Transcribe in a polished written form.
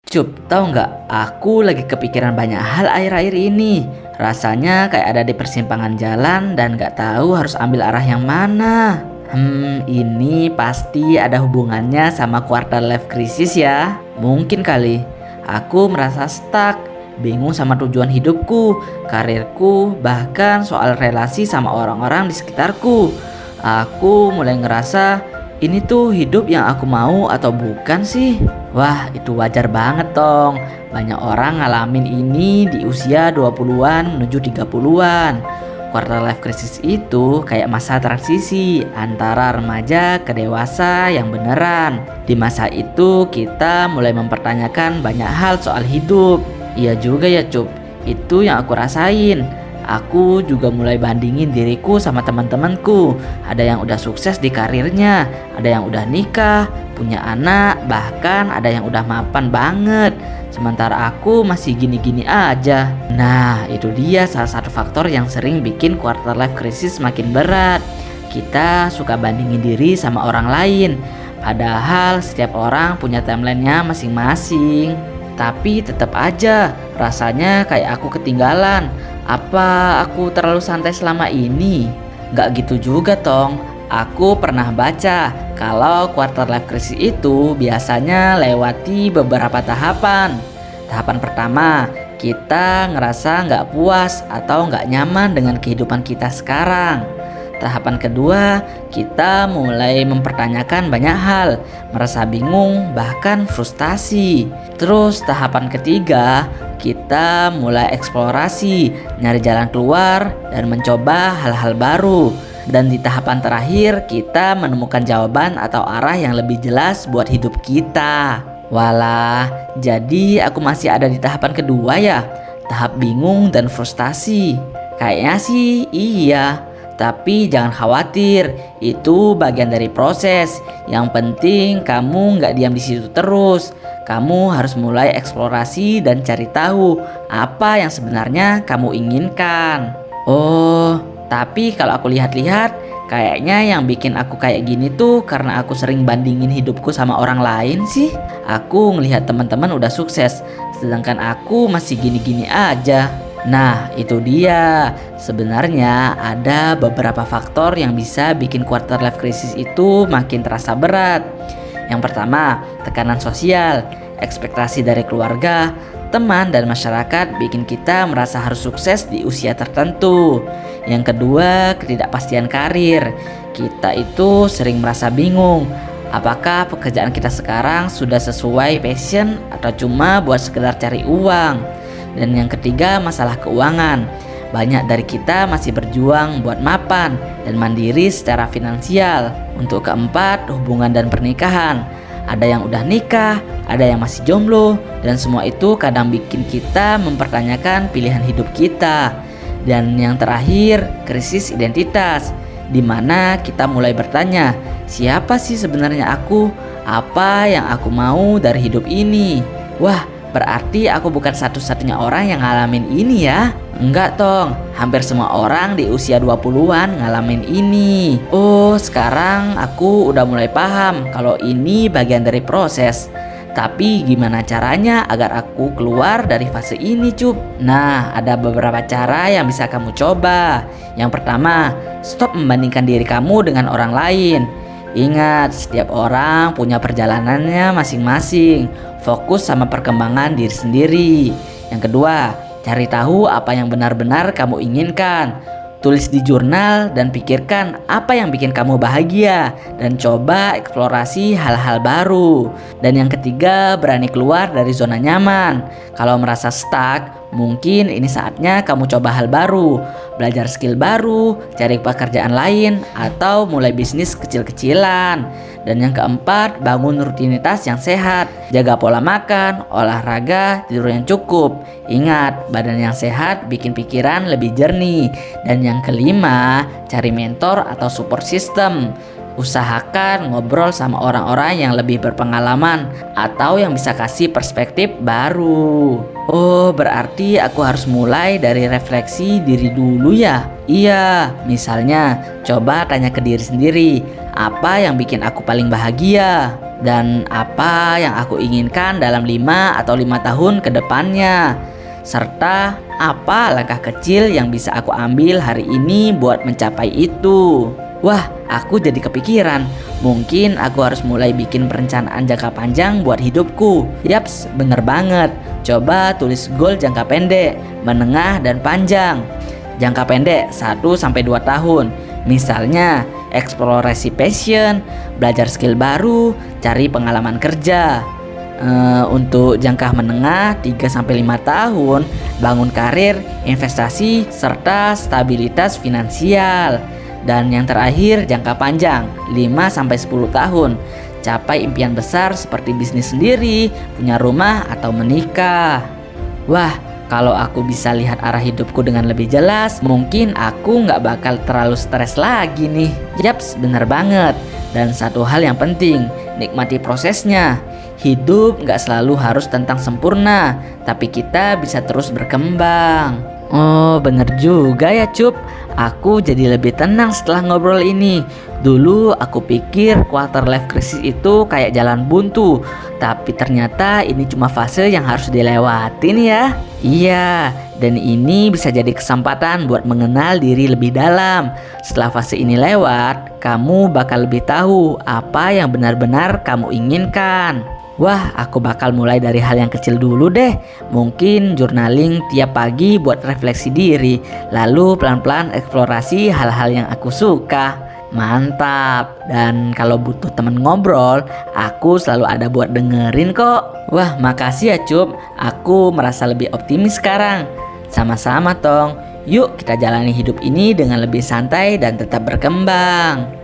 Cup, tahu nggak? Aku lagi kepikiran banyak hal akhir-akhir ini. Rasanya kayak ada di persimpangan jalan dan nggak tahu harus ambil arah yang mana. Ini pasti ada hubungannya sama quarter life crisis ya. Mungkin kali. Aku merasa stuck, bingung sama tujuan hidupku, karirku, bahkan soal relasi sama orang-orang di sekitarku. Aku mulai ngerasa ini tuh hidup yang aku mau atau bukan sih? Wah, itu wajar banget dong. Banyak orang ngalamin ini di usia 20-an menuju 30-an. Quarter life crisis itu kayak masa transisi antara remaja ke dewasa yang beneran. Di masa itu kita mulai mempertanyakan banyak hal soal hidup. Iya juga ya Cup, itu yang aku rasain. Aku juga mulai bandingin diriku sama teman-temanku. Ada yang udah sukses di karirnya, ada yang udah nikah, punya anak, bahkan ada yang udah mapan banget. Sementara aku masih gini-gini aja. Nah, itu dia salah satu faktor yang sering bikin quarter life crisis makin berat. Kita suka bandingin diri sama orang lain, padahal setiap orang punya timelinenya masing-masing. Tapi tetap aja rasanya kayak aku ketinggalan. Apa aku terlalu santai selama ini? Gak gitu juga Tong. Aku pernah baca kalau quarter life crisis itu biasanya lewati beberapa tahapan. Tahapan pertama, kita ngerasa gak puas atau gak nyaman dengan kehidupan kita sekarang. Tahapan kedua, kita mulai mempertanyakan banyak hal, merasa bingung, bahkan frustasi. Terus tahapan ketiga, kita mulai eksplorasi, nyari jalan keluar, dan mencoba hal-hal baru. Dan di tahapan terakhir, kita menemukan jawaban atau arah yang lebih jelas buat hidup kita. Walah, jadi aku masih ada di tahapan kedua ya? Tahap bingung dan frustasi. Kayaknya sih iya. Tapi jangan khawatir, itu bagian dari proses. Yang penting kamu nggak diam di situ terus. Kamu harus mulai eksplorasi dan cari tahu apa yang sebenarnya kamu inginkan. Oh, tapi kalau aku lihat-lihat, kayaknya yang bikin aku kayak gini tuh karena aku sering bandingin hidupku sama orang lain sih. Aku ngelihat teman-teman udah sukses, sedangkan aku masih gini-gini aja. Nah, itu dia. Sebenarnya ada beberapa faktor yang bisa bikin quarter life crisis itu makin terasa berat. Yang pertama, tekanan sosial, ekspektasi dari keluarga, teman, dan masyarakat bikin kita merasa harus sukses di usia tertentu. Yang kedua, ketidakpastian karir. Kita itu sering merasa bingung. Apakah pekerjaan kita sekarang sudah sesuai passion atau cuma buat sekedar cari uang? Dan yang ketiga, masalah keuangan. Banyak dari kita masih berjuang buat mapan dan mandiri secara finansial. Untuk keempat, hubungan dan pernikahan. Ada yang udah nikah, ada yang masih jomblo, dan semua itu kadang bikin kita mempertanyakan pilihan hidup kita. Dan yang terakhir, krisis identitas, di mana kita mulai bertanya, siapa sih sebenarnya aku? Apa yang aku mau dari hidup ini? Wah, berarti aku bukan satu-satunya orang yang ngalamin ini ya? Enggak Tong, hampir semua orang di usia 20-an ngalamin ini. Oh, sekarang aku udah mulai paham kalau ini bagian dari proses. Tapi gimana caranya agar aku keluar dari fase ini Cup? Nah, ada beberapa cara yang bisa kamu coba. Yang pertama, stop membandingkan diri kamu dengan orang lain. Ingat, setiap orang punya perjalanannya masing-masing. Fokus sama perkembangan diri sendiri. Yang kedua, cari tahu apa yang benar-benar kamu inginkan. Tulis di jurnal dan pikirkan apa yang bikin kamu bahagia. Dan coba eksplorasi hal-hal baru. Dan yang ketiga, berani keluar dari zona nyaman. Kalau merasa stuck, mungkin ini saatnya kamu coba hal baru. Belajar skill baru, cari pekerjaan lain, atau mulai bisnis kecil-kecilan. Dan yang keempat, bangun rutinitas yang sehat. Jaga pola makan, olahraga, tidur yang cukup. Ingat, badan yang sehat bikin pikiran lebih jernih. Dan yang kelima, cari mentor atau support system. Usahakan ngobrol sama orang-orang yang lebih berpengalaman atau yang bisa kasih perspektif baru. Oh, berarti aku harus mulai dari refleksi diri dulu ya? Iya, misalnya coba tanya ke diri sendiri, apa yang bikin aku paling bahagia? dan apa yang aku inginkan dalam 5 atau 5 tahun ke depannya. Serta apa langkah kecil yang bisa aku ambil hari ini buat mencapai itu. Wah, aku jadi kepikiran. Mungkin aku harus mulai bikin perencanaan jangka panjang buat hidupku. Yaps, bener banget. Coba tulis goal jangka pendek, menengah, dan panjang. Jangka pendek 1-2 tahun. Misalnya, eksplorasi passion, belajar skill baru, cari pengalaman kerja. Untuk jangka menengah 3-5 tahun, bangun karir, investasi, serta stabilitas finansial. Dan yang terakhir jangka panjang 5-10 tahun, capai impian besar seperti bisnis sendiri, punya rumah, atau menikah. Wah, kalau aku bisa lihat arah hidupku dengan lebih jelas, mungkin aku nggak bakal terlalu stres lagi nih. Yaps, bener banget. Dan satu hal yang penting, nikmati prosesnya. Hidup nggak selalu harus tentang sempurna, tapi kita bisa terus berkembang. Oh, bener juga ya, Cup. Aku jadi lebih tenang setelah ngobrol ini. Dulu aku pikir quarter life crisis itu kayak jalan buntu, tapi ternyata ini cuma fase yang harus dilewatin ya. Iya, dan ini bisa jadi kesempatan buat mengenal diri lebih dalam. Setelah fase ini lewat, kamu bakal lebih tahu apa yang benar-benar kamu inginkan. Wah, aku bakal mulai dari hal yang kecil dulu deh. Mungkin journaling tiap pagi buat refleksi diri, lalu pelan-pelan eksplorasi hal-hal yang aku suka. Mantap. Dan kalau butuh temen ngobrol, aku selalu ada buat dengerin kok. Wah, makasih ya Cup. Aku merasa lebih optimis sekarang. Sama-sama Tong. Yuk kita jalani hidup ini dengan lebih santai dan tetap berkembang.